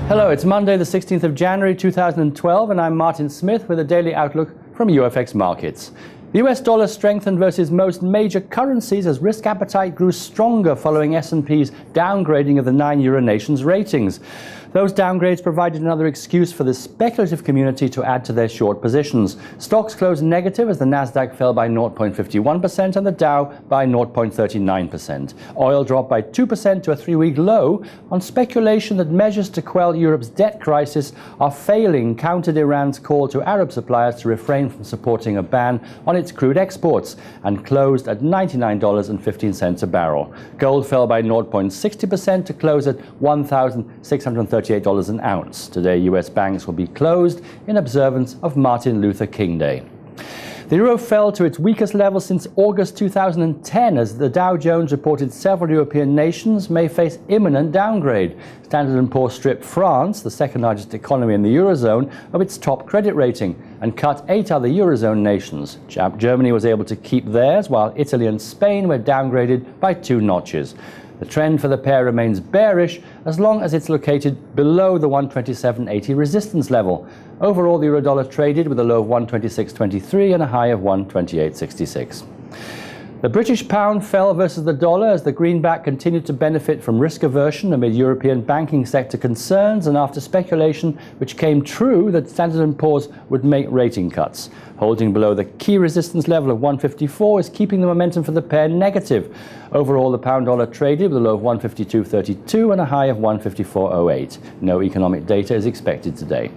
Hello, it's Monday the 16th of January 2012 and I'm Martin Smith with a daily outlook from UFX Markets. The US dollar strengthened versus most major currencies as risk appetite grew stronger following S&P's downgrading of the 9 euro nations' ratings. Those downgrades provided another excuse for the speculative community to add to their short positions. Stocks closed negative as the Nasdaq fell by 0.51% and the Dow by 0.39%. Oil dropped by 2% to a 3-week low on speculation that measures to quell Europe's debt crisis are failing, countered Iran's call to Arab suppliers to refrain from supporting a ban on its crude exports, and closed at $99.15 a barrel. Gold fell by 0.60% to close at $1,638 an ounce. Today, US banks will be closed in observance of Martin Luther King Day. The euro fell to its weakest level since August 2010 as the Dow Jones reported several European nations may face imminent downgrade. Standard & Poor's stripped France, the second largest economy in the Eurozone, of its top credit rating and cut 8 other Eurozone nations. Germany was able to keep theirs, while Italy and Spain were downgraded by 2 notches. The trend for the pair remains bearish as long as it's located below the 127.80 resistance level. Overall, the euro-dollar traded with a low of 126.23 and a high of 128.66. The British pound fell versus the dollar as the greenback continued to benefit from risk aversion amid European banking sector concerns and after speculation which came true that Standard & Poor's would make rating cuts. Holding below the key resistance level of 154 is keeping the momentum for the pair negative. Overall, the pound-dollar traded with a low of 152.32 and a high of 154.08. No economic data is expected today.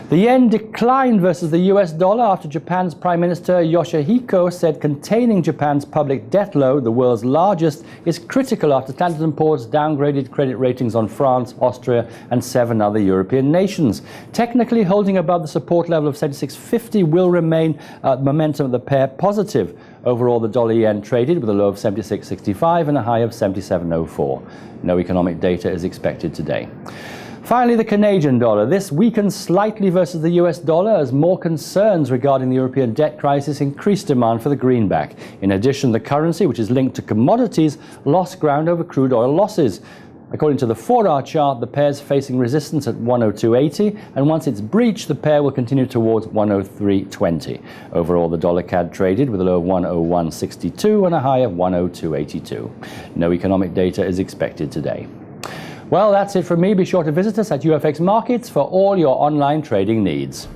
The yen declined versus the US dollar after Japan's Prime Minister Yoshihiko said containing Japan's public debt load, the world's largest, is critical after Standard & Poor's downgraded credit ratings on France, Austria and 7 other European nations. Technically, holding above the support level of 76.50 will remain momentum of the pair positive. Overall, the dollar-yen traded with a low of 76.65 and a high of 77.04. No economic data is expected today. Finally, the Canadian dollar. This weakened slightly versus the US dollar as more concerns regarding the European debt crisis increased demand for the greenback. In addition, the currency, which is linked to commodities, lost ground over crude oil losses. According to the 4-hour chart, the pair is facing resistance at 102.80, and once it's breached, the pair will continue towards 103.20. Overall, the dollar CAD traded with a low of 101.62 and a high of 102.82. No economic data is expected today. Well, that's it from me. Be sure to visit us at UFX Markets for all your online trading needs.